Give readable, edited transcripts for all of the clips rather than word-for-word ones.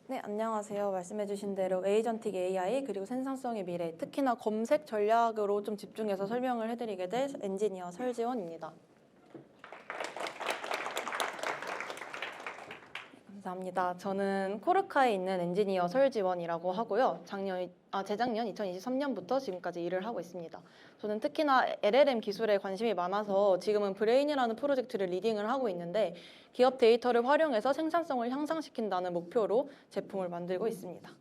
네, 안녕하세요. 말씀해주신 대로 에이전틱 AI 그리고 생산성의 미래, 특히나 검색 전략으로 좀 집중해서 설명을 해드리게 될 엔지니어 설지원입니다. 감사합니다. 저는 코르카에 있는 엔지니어 설지원이라고 하고요. 재작년 2023년부터 지금까지 일을 하고 있습니다. 저는 특히나 LLM 기술에 관심이 많아서 지금은 브레인이라는 프로젝트를 리딩을 하고 있는데 기업 데이터를 활용해서 생산성을 향상시킨다는 목표로 제품을 만들고 있습니다.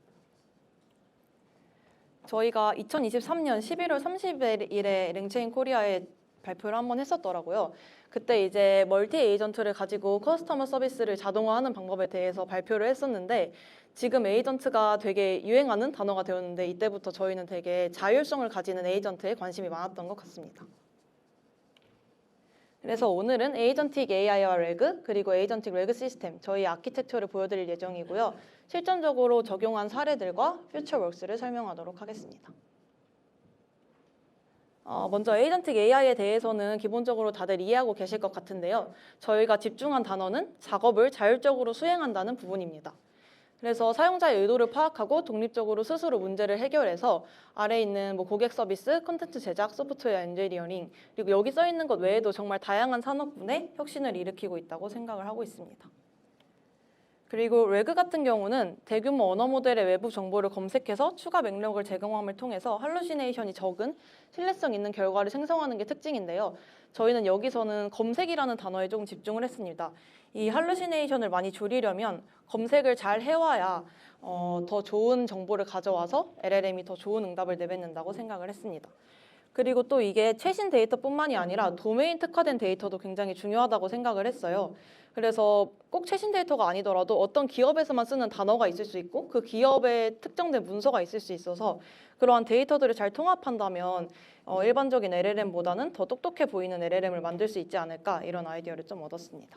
저희가 2023년 11월 30일에 랭체인 코리아에 발표를 한번 했었더라고요. 그때 이제 멀티 에이전트를 가지고 커스터머 서비스를 자동화하는 방법에 대해서 발표를 했었는데 지금 에이전트가 되게 유행하는 단어가 되었는데 이때부터 저희는 되게 자율성을 가지는 에이전트에 관심이 많았던 것 같습니다. 그래서 오늘은 에이전틱 AI와 레그 그리고 에이전틱 레그 시스템 저희 아키텍처를 보여드릴 예정이고요. 실전적으로 적용한 사례들과 퓨처웍스를 설명하도록 하겠습니다. 먼저 에이전틱 AI에 대해서는 기본적으로 다들 이해하고 계실 것 같은데요. 저희가 집중한 단어는 작업을 자율적으로 수행한다는 부분입니다. 그래서 사용자의 의도를 파악하고 독립적으로 스스로 문제를 해결해서 아래에 있는 고객 서비스, 콘텐츠 제작, 소프트웨어 엔지니어링 그리고 여기 써 있는 것 외에도 정말 다양한 산업군에 혁신을 일으키고 있다고 생각을 하고 있습니다. 그리고 레그 같은 경우는 대규모 언어 모델의 외부 정보를 검색해서 추가 맥락을 제공함을 통해서 할루시네이션이 적은 신뢰성 있는 결과를 생성하는 게 특징인데요. 저희는 여기서는 검색이라는 단어에 조금 집중을 했습니다. 이 할루시네이션을 많이 줄이려면 검색을 잘 해와야 더 좋은 정보를 가져와서 LLM이 더 좋은 응답을 내뱉는다고 생각을 했습니다. 그리고 또 이게 최신 데이터뿐만이 아니라 도메인 특화된 데이터도 굉장히 중요하다고 생각을 했어요. 그래서 꼭 최신 데이터가 아니더라도 어떤 기업에서만 쓰는 단어가 있을 수 있고 그 기업의 특정된 문서가 있을 수 있어서 그러한 데이터들을 잘 통합한다면 일반적인 LLM보다는 더 똑똑해 보이는 LLM을 만들 수 있지 않을까 이런 아이디어를 좀 얻었습니다.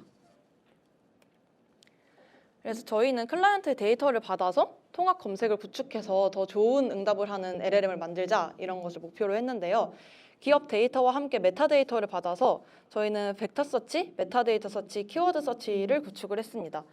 그래서 저희는 클라이언트의 데이터를 받아서 통합 검색을 구축해서 더 좋은 응답을 하는 LLM을 만들자 이런 것을 목표로 했는데요. 기업 데이터와 함께 메타데이터를 받아서 저희는 벡터 서치, 메타데이터 서치, 키워드 서치를 구축을 했습니다.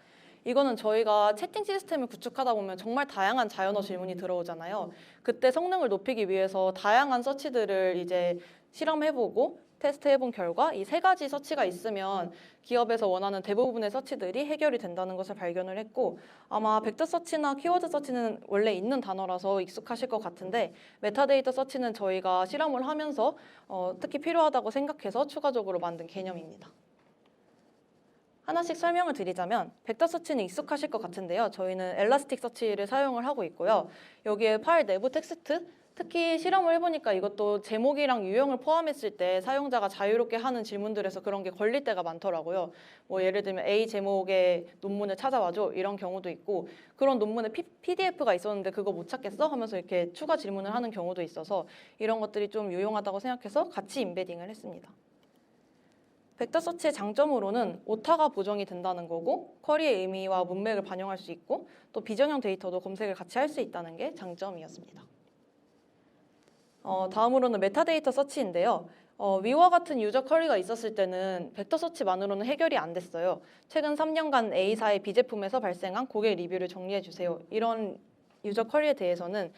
이거는 저희가 채팅 시스템을 구축하다 보면 정말 다양한 자연어 질문이 들어오잖아요. 그때 성능을 높이기 위해서 다양한 서치들을 이제 실험해보고 테스트해본 결과 이 세 가지 서치가 있으면 기업에서 원하는 대부분의 서치들이 해결이 된다는 것을 발견을 했고 아마 벡터 서치나 키워드 서치는 원래 있는 단어라서 익숙하실 것 같은데 메타데이터 서치는 저희가 실험을 하면서 특히 필요하다고 생각해서 추가적으로 만든 개념입니다. 하나씩 설명을 드리자면 벡터 서치는 익숙하실 것 같은데요. 저희는 엘라스틱 서치를 사용을 하고 있고요. 여기에 파일 내부 텍스트, 특히 실험을 해보니까 이것도 제목이랑 유형을 포함했을 때 사용자가 자유롭게 하는 질문들에서 그런 게 걸릴 때가 많더라고요. 예를 들면 A 제목의 논문을 찾아와줘 이런 경우도 있고 그런 논문에 PDF가 있었는데 그거 못 찾겠어? 하면서 이렇게 추가 질문을 하는 경우도 있어서 이런 것들이 좀 유용하다고 생각해서 같이 임베딩을 했습니다. 벡터 서치의 장점으로는 오타가 보정이 된다는 거고 쿼리의 의미와 문맥을 반영할 수 있고 또 비정형 데이터도 검색을 같이 할 수 있다는 게 장점이었습니다. 다음으로는 메타데이터 서치인데요. 위와 같은 유저 쿼리가 있었을 때는 벡터 서치만으로는 해결이 안 됐어요. 최근 3년간 A사의 비제품에서 발생한 고객 리뷰를 정리해 주세요. 이런 유저 쿼리에 대해서는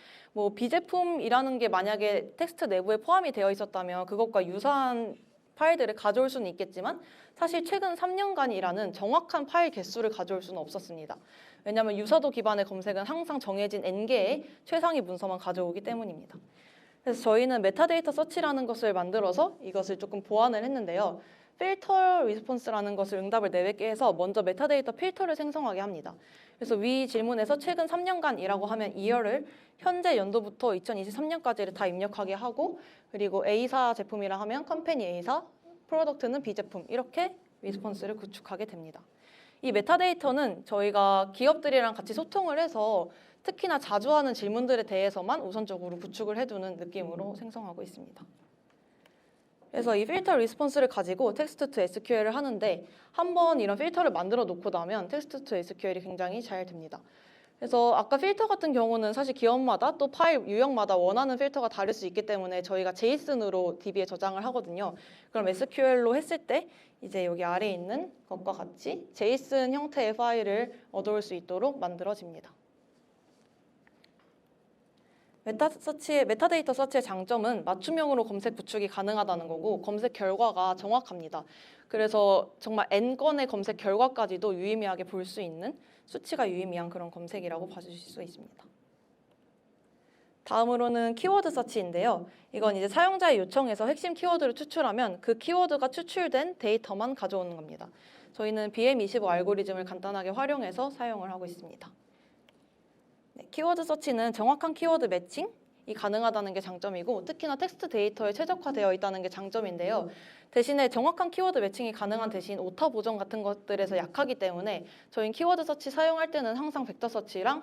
비제품이라는 게 만약에 텍스트 내부에 포함이 되어 있었다면 그것과 유사한 파일들을 가져올 수는 있겠지만 사실 최근 3년간이라는 정확한 파일 개수를 가져올 수는 없었습니다. 왜냐하면 유사도 기반의 검색은 항상 정해진 N개의 최상위 문서만 가져오기 때문입니다. 그래서 저희는 메타데이터 서치라는 것을 만들어서 이것을 조금 보완을 했는데요. 필터 리스폰스라는 것을 응답을 내뱉게 해서 먼저 메타데이터 필터를 생성하게 합니다. 그래서 위 질문에서 최근 3년간이라고 하면 year를 현재 연도부터 2023년까지를 다 입력하게 하고 그리고 A사 제품이라 하면 컴퍼니 A사, 프로덕트는 B제품 이렇게 리스폰스를 구축하게 됩니다. 이 메타데이터는 저희가 기업들이랑 같이 소통을 해서 특히나 자주 하는 질문들에 대해서만 우선적으로 구축을 해두는 느낌으로 생성하고 있습니다. 그래서 이 필터 리스폰스를 가지고 텍스트 투 SQL을 하는데 한번 이런 필터를 만들어 놓고 나면 텍스트 투 SQL이 굉장히 잘 됩니다. 그래서 아까 필터 같은 경우는 사실 기업마다 또 파일 유형마다 원하는 필터가 다를 수 있기 때문에 저희가 JSON으로 DB에 저장을 하거든요. 그럼 SQL로 했을 때 이제 여기 아래에 있는 것과 같이 JSON 형태의 파일을 얻어올 수 있도록 만들어집니다. 메타데이터 서치의 장점은 맞춤형으로 검색 구축이 가능하다는 거고 검색 결과가 정확합니다. 그래서 정말 N건의 검색 결과까지도 유의미하게 볼 수 있는 수치가 유의미한 그런 검색이라고 봐주실 수 있습니다. 다음으로는 키워드 서치인데요. 이건 이제 사용자의 요청에서 핵심 키워드를 추출하면 그 키워드가 추출된 데이터만 가져오는 겁니다. 저희는 BM25 알고리즘을 간단하게 활용해서 사용을 하고 있습니다. 네, 키워드 서치는 정확한 키워드 매칭이 가능하다는 게 장점이고 특히나 텍스트 데이터에 최적화되어 있다는 게 장점인데요. 대신에 정확한 키워드 매칭이 가능한 대신 오타 보정 같은 것들에서 약하기 때문에 저희는 키워드 서치 사용할 때는 항상 벡터 서치랑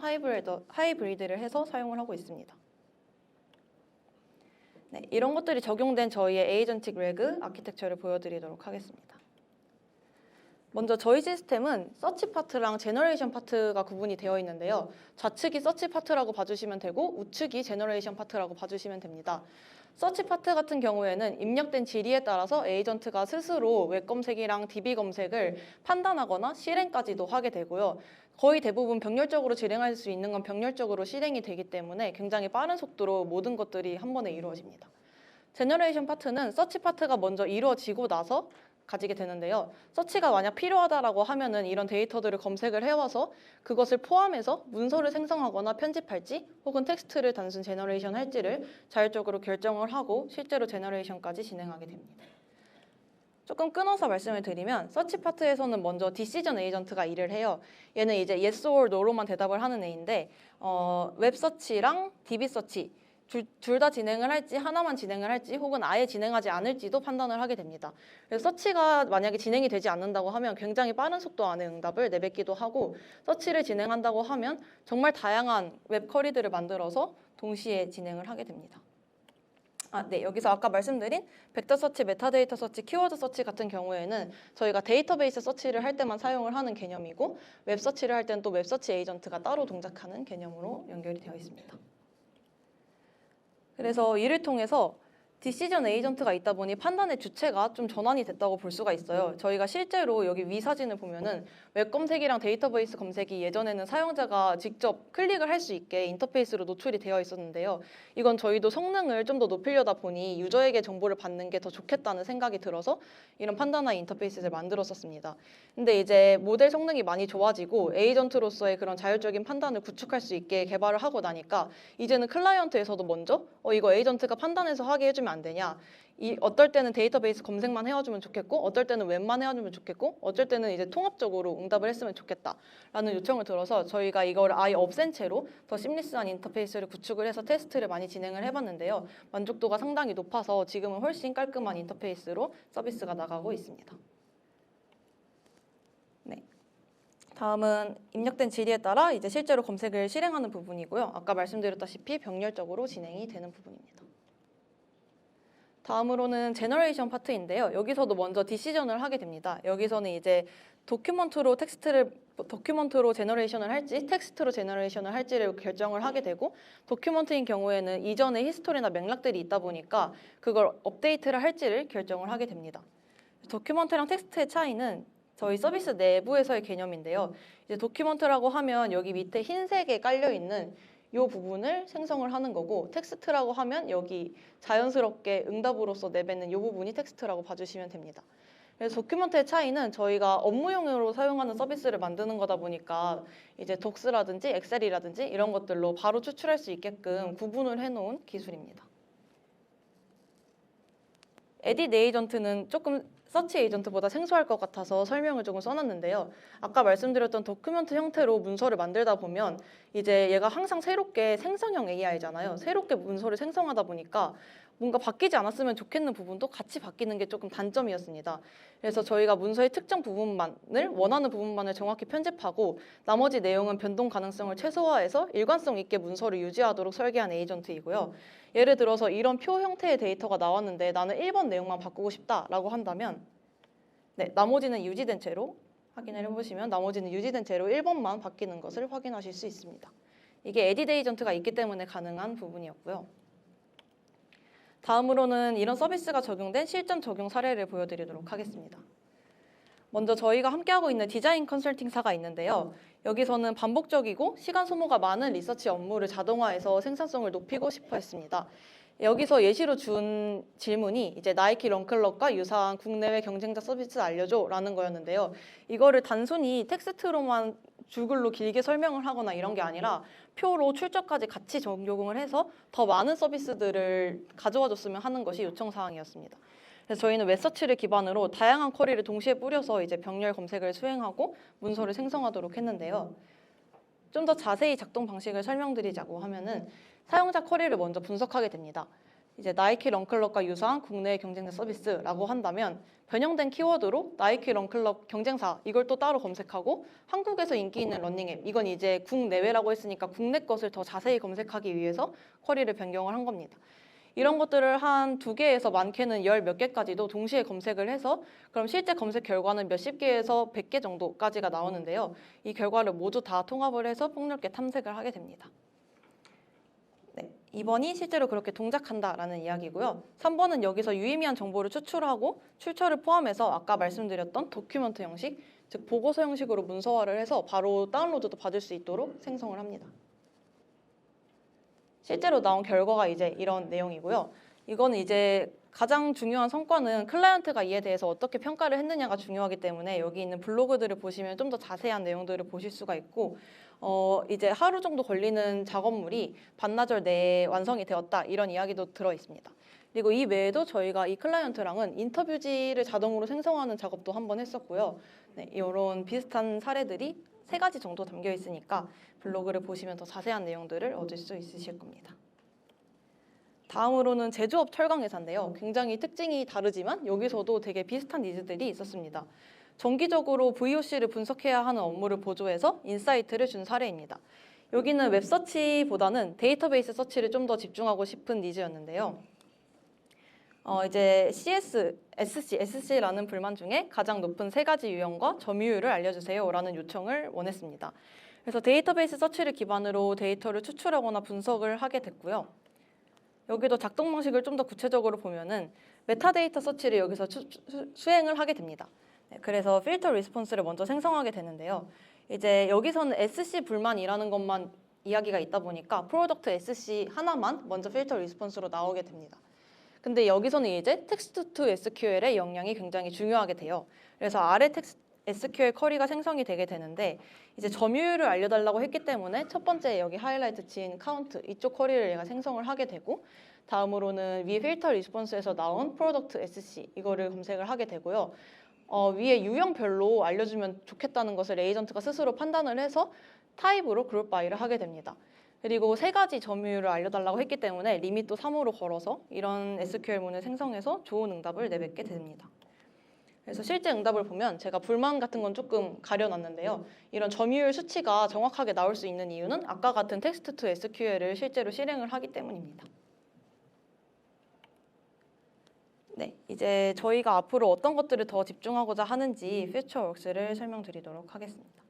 하이브리드를 해서 사용을 하고 있습니다. 네, 이런 것들이 적용된 저희의 에이전틱 레그 아키텍처를 보여드리도록 하겠습니다. 먼저 저희 시스템은 서치 파트랑 제너레이션 파트가 구분이 되어 있는데요. 좌측이 서치 파트라고 봐주시면 되고 우측이 제너레이션 파트라고 봐주시면 됩니다. 서치 파트 같은 경우에는 입력된 질의에 따라서 에이전트가 스스로 웹 검색이랑 DB 검색을 판단하거나 실행까지도 하게 되고요. 거의 대부분 병렬적으로 진행할 수 있는 건 병렬적으로 실행이 되기 때문에 굉장히 빠른 속도로 모든 것들이 한 번에 이루어집니다. 제너레이션 파트는 서치 파트가 먼저 이루어지고 나서 가지게 되는데요. 서치가 만약 필요하다라고 하면은 이런 데이터들을 검색을 해와서 그것을 포함해서 문서를 생성하거나 편집할지 혹은 텍스트를 단순 제너레이션 할지를 자율적으로 결정을 하고 실제로 제너레이션까지 진행하게 됩니다. 조금 끊어서 말씀을 드리면 서치 파트에서는 먼저 디시전 에이전트가 일을 해요. 얘는 이제 yes or no로만 대답을 하는 애인데 웹 서치랑 DB 서치 둘 다 진행을 할지 하나만 진행을 할지 혹은 아예 진행하지 않을지도 판단을 하게 됩니다. 그래서 서치가 만약에 진행이 되지 않는다고 하면 굉장히 빠른 속도 안에 응답을 내뱉기도 하고 서치를 진행한다고 하면 정말 다양한 웹 쿼리들을 만들어서 동시에 진행을 하게 됩니다. 네, 여기서 아까 말씀드린 벡터 서치, 메타데이터 서치, 키워드 서치 같은 경우에는 저희가 데이터베이스 서치를 할 때만 사용을 하는 개념이고 웹 서치를 할 때는 또 웹 서치 에이전트가 따로 동작하는 개념으로 연결이 되어 있습니다. 그래서 이를 통해서 디시전 에이전트가 있다 보니 판단의 주체가 좀 전환이 됐다고 볼 수가 있어요. 저희가 실제로 여기 위 사진을 보면은 웹 검색이랑 데이터베이스 검색이 예전에는 사용자가 직접 클릭을 할 수 있게 인터페이스로 노출이 되어 있었는데요. 이건 저희도 성능을 좀 더 높이려다 보니 유저에게 정보를 받는 게 더 좋겠다는 생각이 들어서 이런 판단화 인터페이스를 만들었었습니다. 근데 이제 모델 성능이 많이 좋아지고 에이전트로서의 그런 자율적인 판단을 구축할 수 있게 개발을 하고 나니까 이제는 클라이언트에서도 먼저 이거 에이전트가 판단해서 하게 해주면 안 되냐. 어떨 때는 데이터베이스 검색만 해와주면 좋겠고 어떨 때는 웹만 해와주면 좋겠고 어쩔 때는 이제 통합적으로 응답을 했으면 좋겠다라는 요청을 들어서 저희가 이걸 아예 없앤 채로 더 심리스한 인터페이스를 구축을 해서 테스트를 많이 진행을 해봤는데요. 만족도가 상당히 높아서 지금은 훨씬 깔끔한 인터페이스로 서비스가 나가고 있습니다. 네. 다음은 입력된 질의에 따라 이제 실제로 검색을 실행하는 부분이고요. 아까 말씀드렸다시피 병렬적으로 진행이 되는 부분입니다. 다음으로는 제너레이션 파트인데요. 여기서도 먼저 디시전을 하게 됩니다. 여기서는 이제 도큐먼트로 제너레이션을 할지 텍스트로 제너레이션을 할지를 결정을 하게 되고 도큐먼트인 경우에는 이전에 히스토리나 맥락들이 있다 보니까 그걸 업데이트를 할지를 결정을 하게 됩니다. 도큐먼트랑 텍스트의 차이는 저희 서비스 내부에서의 개념인데요. 이제 도큐먼트라고 하면 여기 밑에 흰색에 깔려 있는 이 부분을 생성을 하는 거고 텍스트라고 하면 여기 자연스럽게 응답으로서 내뱉는 이 부분이 텍스트라고 봐주시면 됩니다. 그래서 도큐먼트의 차이는 저희가 업무용으로 사용하는 서비스를 만드는 거다 보니까 이제 독스라든지 엑셀이라든지 이런 것들로 바로 추출할 수 있게끔 구분을 해놓은 기술입니다. 에딧 에이전트는 조금 서치 에이전트보다 생소할 것 같아서 설명을 조금 써놨는데요. 아까 말씀드렸던 도큐멘트 형태로 문서를 만들다 보면 이제 얘가 항상 새롭게 생성형 AI잖아요. 새롭게 문서를 생성하다 보니까 뭔가 바뀌지 않았으면 좋겠는 부분도 같이 바뀌는 게 조금 단점이었습니다. 그래서 저희가 문서의 특정 부분만을 원하는 부분만을 정확히 편집하고 나머지 내용은 변동 가능성을 최소화해서 일관성 있게 문서를 유지하도록 설계한 에이전트이고요. 예를 들어서 이런 표 형태의 데이터가 나왔는데 나는 1번 내용만 바꾸고 싶다라고 한다면 나머지는 유지된 채로 확인을 해보시면 나머지는 유지된 채로 1번만 바뀌는 것을 확인하실 수 있습니다. 이게 에딧 에이전트가 있기 때문에 가능한 부분이었고요. 다음으로는 이런 서비스가 적용된 실전 적용 사례를 보여드리도록 하겠습니다. 먼저 저희가 함께하고 있는 디자인 컨설팅사가 있는데요. 여기서는 반복적이고 시간 소모가 많은 리서치 업무를 자동화해서 생산성을 높이고 싶어 했습니다. 여기서 예시로 준 질문이 이제 나이키 런클럽과 유사한 국내외 경쟁자 서비스 알려줘 라는 거였는데요. 이거를 단순히 텍스트로만 줄글로 길게 설명을 하거나 이런 게 아니라 표로 출처까지 같이 적용을 해서 더 많은 서비스들을 가져와 줬으면 하는 것이 요청 사항이었습니다. 그래서 저희는 웹서치를 기반으로 다양한 쿼리를 동시에 뿌려서 이제 병렬 검색을 수행하고 문서를 생성하도록 했는데요. 좀 더 자세히 작동 방식을 설명드리자고 하면은 사용자 쿼리를 먼저 분석하게 됩니다. 이제 나이키 런클럽과 유사한 국내 경쟁자 서비스라고 한다면 변형된 키워드로 나이키 런클럽 경쟁사 이걸 또 따로 검색하고 한국에서 인기 있는 러닝앱 이건 이제 국내외라고 했으니까 국내 것을 더 자세히 검색하기 위해서 쿼리를 변경을 한 겁니다. 이런 것들을 한 2개에서 많게는 10 몇 개까지도 동시에 검색을 해서 그럼 실제 검색 결과는 몇십 개에서 100개 정도까지가 나오는데요. 이 결과를 모두 다 통합을 해서 폭넓게 탐색을 하게 됩니다. 네, 2번이 실제로 그렇게 동작한다라는 이야기고요. 3번은 여기서 유의미한 정보를 추출하고 출처를 포함해서 아까 말씀드렸던 도큐먼트 형식, 즉 보고서 형식으로 문서화를 해서 바로 다운로드도 받을 수 있도록 생성을 합니다. 실제로 나온 결과가 이제 이런 내용이고요. 이거는 이제 가장 중요한 성과는 클라이언트가 이에 대해서 어떻게 평가를 했느냐가 중요하기 때문에 여기 있는 블로그들을 보시면 좀 더 자세한 내용들을 보실 수가 있고 이제 하루 정도 걸리는 작업물이 반나절 내에 완성이 되었다 이런 이야기도 들어 있습니다. 그리고 이 외에도 저희가 이 클라이언트랑은 인터뷰지를 자동으로 생성하는 작업도 한번 했었고요. 네, 이런 비슷한 사례들이 3가지 정도 담겨 있으니까 블로그를 보시면 더 자세한 내용들을 얻을 수 있으실 겁니다. 다음으로는 제조업 철강회사인데요. 굉장히 특징이 다르지만 여기서도 되게 비슷한 니즈들이 있었습니다. 정기적으로 VOC를 분석해야 하는 업무를 보조해서 인사이트를 준 사례입니다. 여기는 웹서치보다는 데이터베이스 서치를 좀 더 집중하고 싶은 니즈였는데요. 이제 CS, SC, SC라는 불만 중에 가장 높은 3가지 유형과 점유율을 알려주세요 라는 요청을 원했습니다. 그래서 데이터베이스 서치를 기반으로 데이터를 추출하거나 분석을 하게 됐고요. 여기도 작동 방식을 좀 더 구체적으로 보면은 메타데이터 서치를 여기서 수행을 하게 됩니다. 네, 그래서 필터 리스폰스를 먼저 생성하게 되는데요. 이제 여기서는 SC 불만이라는 것만 이야기가 있다 보니까 프로덕트 SC 하나만 먼저 필터 리스폰스로 나오게 됩니다. 근데 여기서는 이제 텍스트 투 SQL의 역량이 굉장히 중요하게 돼요. 그래서 아래 텍스트 SQL 쿼리가 생성이 되게 되는데 이제 점유율을 알려달라고 했기 때문에 첫 번째 여기 하이라이트 친 카운트 이쪽 쿼리를 얘가 생성을 하게 되고 다음으로는 위에 필터 리스폰스에서 나온 프로덕트 SC 이거를 검색을 하게 되고요. 위에 유형별로 알려주면 좋겠다는 것을 에이전트가 스스로 판단을 해서 타입으로 그룹 바이를 하게 됩니다. 그리고 3가지 점유율을 알려달라고 했기 때문에 리밋도 3으로 걸어서 이런 SQL문을 생성해서 좋은 응답을 내뱉게 됩니다. 그래서 실제 응답을 보면 제가 불만 같은 건 조금 가려놨는데요. 이런 점유율 수치가 정확하게 나올 수 있는 이유는 아까 같은 텍스트 투 SQL을 실제로 실행을 하기 때문입니다. 네, 이제 저희가 앞으로 어떤 것들을 더 집중하고자 하는지 퓨처웍스를 설명드리도록 하겠습니다.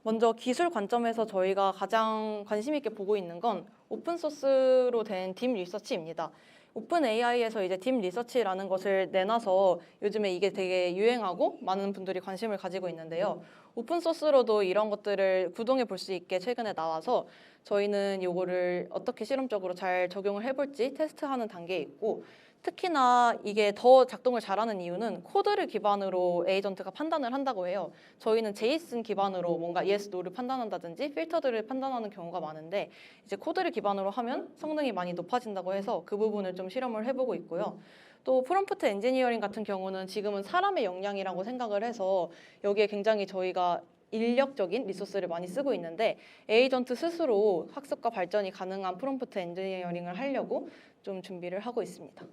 먼저 기술 관점에서 저희가 가장 관심 있게 보고 있는 건 오픈소스로 된 딥 리서치입니다. 오픈 AI에서 이제 딥 리서치라는 것을 내놔서 요즘에 이게 되게 유행하고 많은 분들이 관심을 가지고 있는데요. 오픈소스로도 이런 것들을 구동해 볼 수 있게 최근에 나와서 저희는 이거를 어떻게 실험적으로 잘 적용을 해볼지 테스트하는 단계에 있고 특히나 이게 더 작동을 잘하는 이유는 코드를 기반으로 에이전트가 판단을 한다고 해요. 저희는 제이슨 기반으로 뭔가 yes, no를 판단한다든지 필터들을 판단하는 경우가 많은데 이제 코드를 기반으로 하면 성능이 많이 높아진다고 해서 그 부분을 좀 실험을 해보고 있고요. 또 프롬프트 엔지니어링 같은 경우는 지금은 사람의 역량이라고 생각을 해서 여기에 굉장히 저희가 인력적인 리소스를 많이 쓰고 있는데 에이전트 스스로 학습과 발전이 가능한 프롬프트 엔지니어링을 하려고 좀 준비를 하고 있습니다.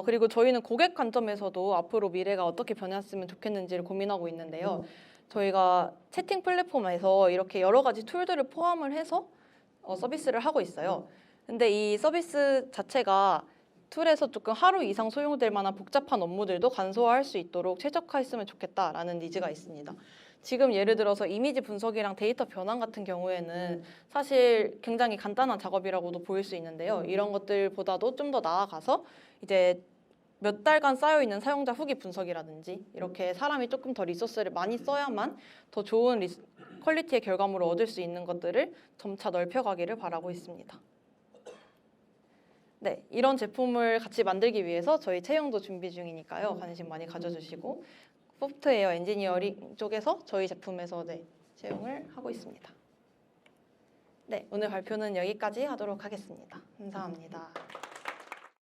그리고 저희는 고객 관점에서도 앞으로 미래가 어떻게 변했으면 좋겠는지를 고민하고 있는데요. 저희가 채팅 플랫폼에서 이렇게 여러 가지 툴들을 포함을 해서 서비스를 하고 있어요. 근데 이 서비스 자체가 툴에서 조금 하루 이상 소용될 만한 복잡한 업무들도 간소화할 수 있도록 최적화했으면 좋겠다라는 니즈가 있습니다. 지금 예를 들어서 이미지 분석이랑 데이터 변환 같은 경우에는 사실 굉장히 간단한 작업이라고도 보일 수 있는데요. 이런 것들보다도 좀 더 나아가서 이제 몇 달간 쌓여있는 사용자 후기 분석이라든지 이렇게 사람이 조금 더 리소스를 많이 써야만 더 좋은 퀄리티의 결과물을 얻을 수 있는 것들을 점차 넓혀가기를 바라고 있습니다. 네, 이런 제품을 같이 만들기 위해서 저희 채용도 준비 중이니까요. 관심 많이 가져주시고 소프트웨어 엔지니어링 쪽에서 저희 제품에서 채용을 하고 있습니다. 네, 오늘 발표는 여기까지 하도록 하겠습니다. 감사합니다.